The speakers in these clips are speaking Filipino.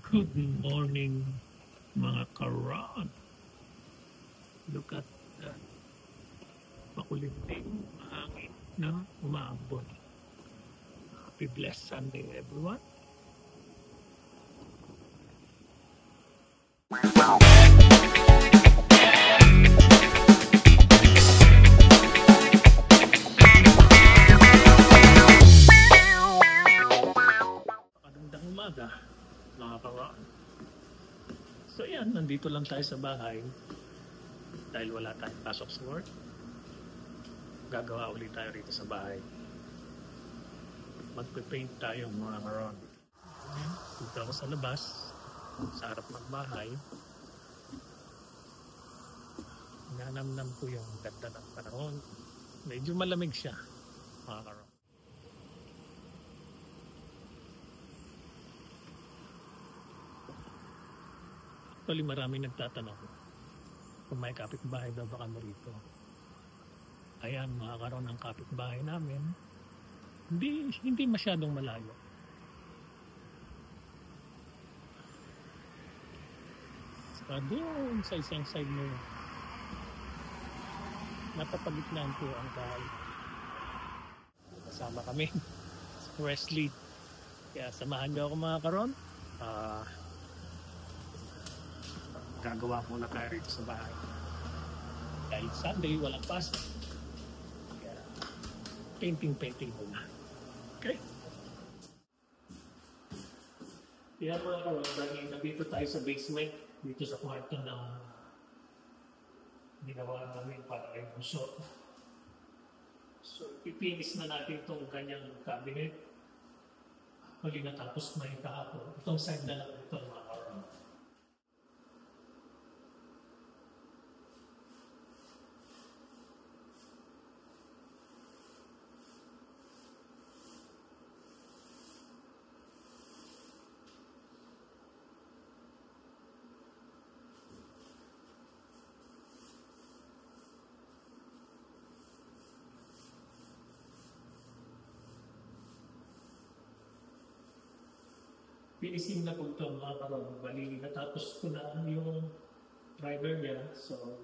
Good morning, mga karan. Look at that. Makulimlim, mahangin na umaambon. Happy blessed Sunday, everyone. Magandang umaga, mga karan. So yan, nandito lang tayo sa bahay dahil wala tayong pasok sa work. Gagawa ulit tayo rito sa bahay. Magpe-paint tayo, mga karan. Dito ako sa labas, sa harap ng bahay. Nanamnam ko yung ganda ng panahon. Medyo malamig siya, mga karan. Actually, maraming nagtatanong kung may kapitbahay daw ba kami rito. Ayan, mga karon ng kapitbahay namin. Hindi masyadong malayo. Saka doon sa isang side mo, napapagitnaan ko ang bahay. Kasama kami sa Wesley. Kaya samahan niyo ako, mga karon. Gagawa muna tayo rito sa bahay. Dahil Sunday, walang pasok. Kaya painting muna. Okay? Kaya mga karon, dahil nandito tayo sa basement, dito sa kwarto na ginawa namin para kay Bunso. So, ipipinis na natin itong kanyang cabinet. Huli na tapos may kahapon. Itong side na lang ito, mga karon. Pinisin na po ito, mga karon. Bali, natapos ko na yung primer niya. So,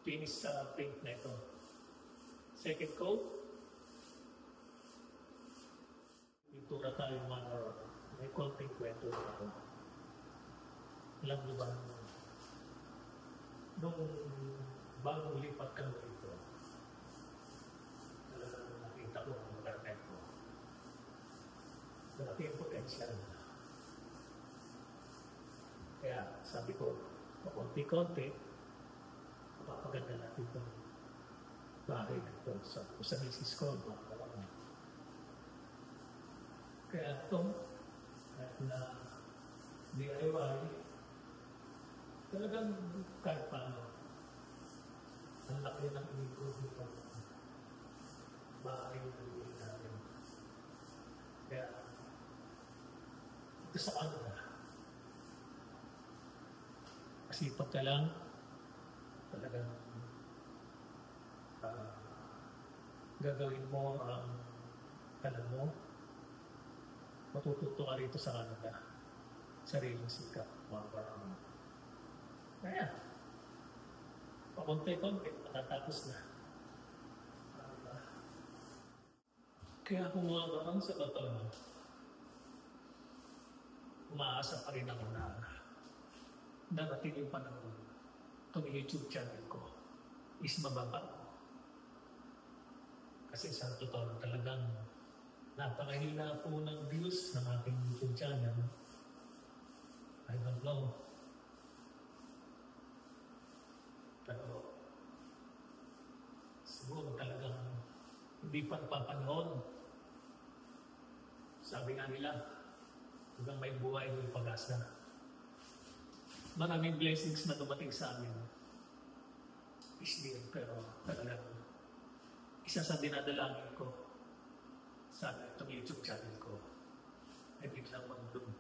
finish sa paint na ito. Second coat. Pintura tayo, mga karon. May konting kwento na ito. Alam niyo ba, nung bagong lipat kami dito, talagang nakita ko ang lugar na ito. Malaki ang potential na. Kaya sabi ko, konti-konti, mapapaganda natin itong bahay na ito sa misis ko. Kaya ito, kahit na DIY, talagang kahit paano, ang laki ng improve ng bahay na buhay natin. Kaya, ito sa kanila, masipag ka lang, talagang gagawin mo ang alam mo, matututo ka rito sa Canada, sariling sikap, mga parang. Kaya, pakunti-kunti, matatapos na. Kaya kung mga parang sa totoo, umaasa pa rin ako na darating yung panahon, itong YouTube channel ko is mababa ko. Kasi sa totoo talagang napakahina po ng views ng ating YouTube channel. I don't know. Pero siguro talagang hindi pa napapanahon. Sabi nga nila, hanggang may buhay may pag-asa. Maraming blessings na dumating sa amin this year, pero talagang isa sa dinadalangin ko, sana itong YouTube channel ko ay biglang mag-bloom.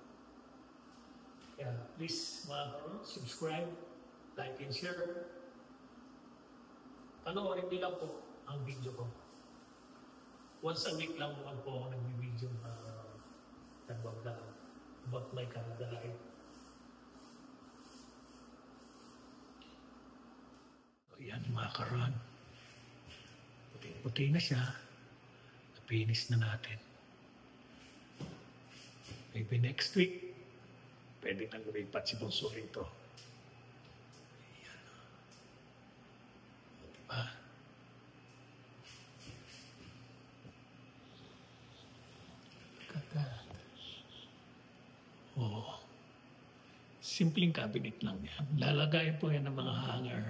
Kaya please, mga bro, subscribe, like and share. Panoorin niyo lang po ang video ko. Once a week lang naman po ako nag-video nag-vlog about my Canada life. mga karon. Puting-puti na siya. Napinis na natin. Maybe next week, pwede nang lumipat si Bunso rito. Ayan. Diba? Oo. Simpleng cabinet lang yan. Lalagay po yan ng mga hanger.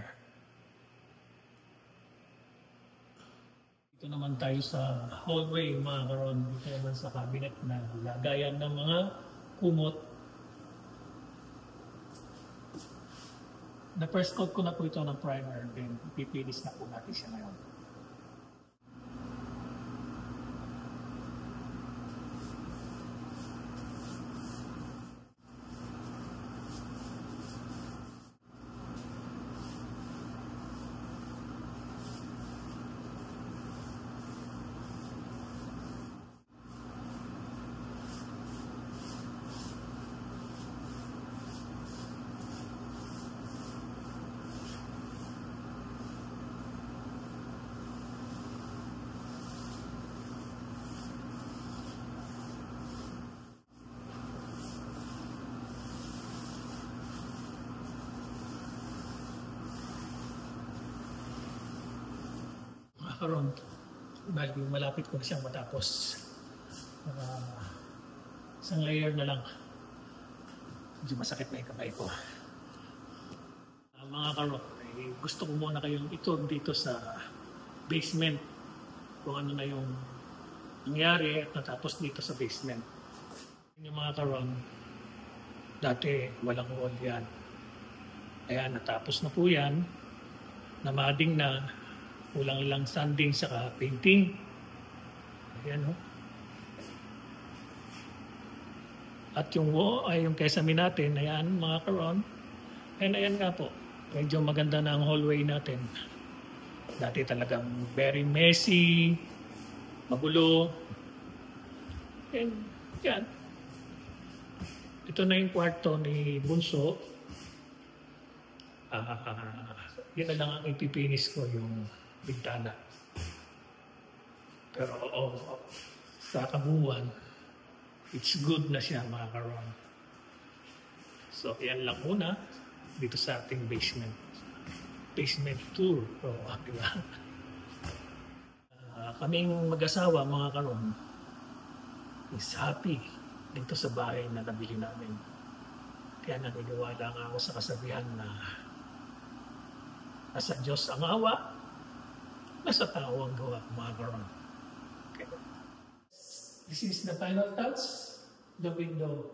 Dito naman tayo sa hallway mga karon. Dito naman sa cabinet na lagayan ng mga kumot. Na-first coat ko na po ito ng primer. Then ipipilis na po natin siya ngayon. Karon, bali malapit ko na siyang matapos. Isang layer na lang. Medyo masakit na yung kamay ko. Mga karon, gusto ko muna kayong itour dito sa basement. Kung ano na yung nangyari at natapos dito sa basement. Yung mga karon, dati walang wall yan. Kaya natapos na po yan. Namading na. Kulang lang sanding sa painting. Ayan o. At yung wall, ay yung kesame natin, ayan mga karon. Ayan nga po. Medyo maganda na ang hallway natin. Dati talagang very messy, magulo. And yan. Ito na yung kwarto ni Bunso. Yun na lang ang ipipinis ko, yung bintana. Pero sa kabuuan, it's good na siya mga karon. So yan lang muna dito sa ating basement. Basement tour. Diba? Kaming mag-asawa mga karon is happy dito sa bahay na nabili namin. Kaya naniniwala nga ako sa kasabihan na nasa Diyos ang awa, nasa tao ang gawa, mga karon. Okay. This is the final touch, the window.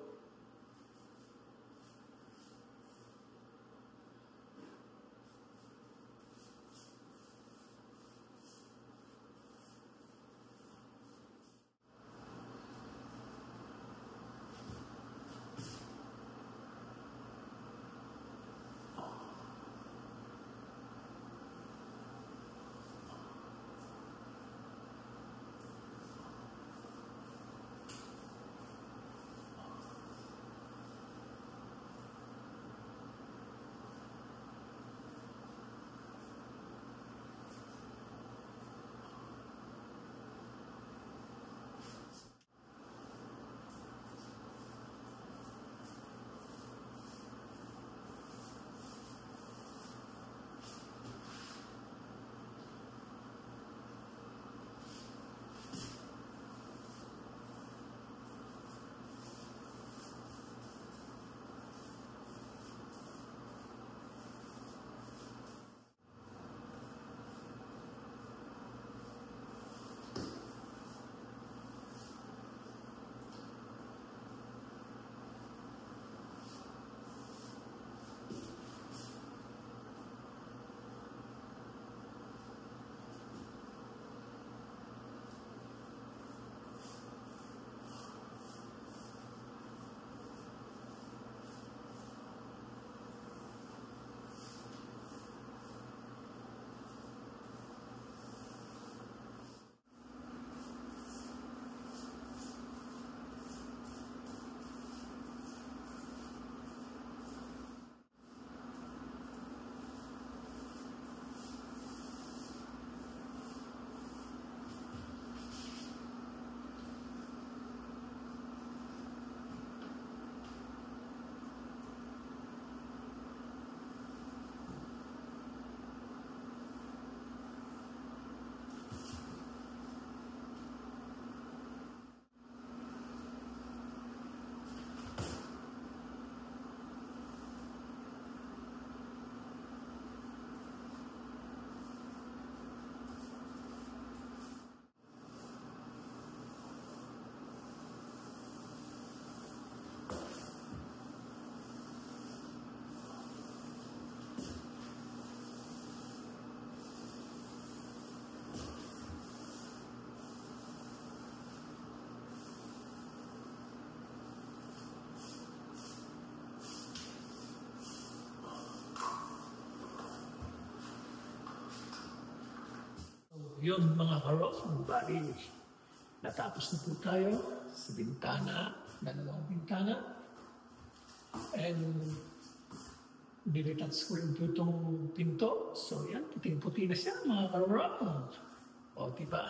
yun mga karon, bali, natapos na po tayo sa bintana, dalawang bintana. And nilitats ko rin po itong pinto. So yan, puting-puti na siya mga karon. O diba?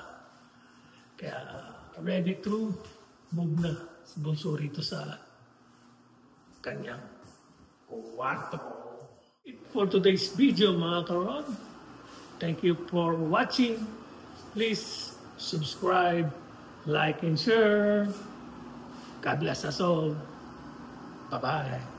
Kaya ready to move na si Bunso rito sa kanyang kwarto. For today's video mga karon, thank you for watching. Please subscribe, like, and share. God bless us all. Bye-bye.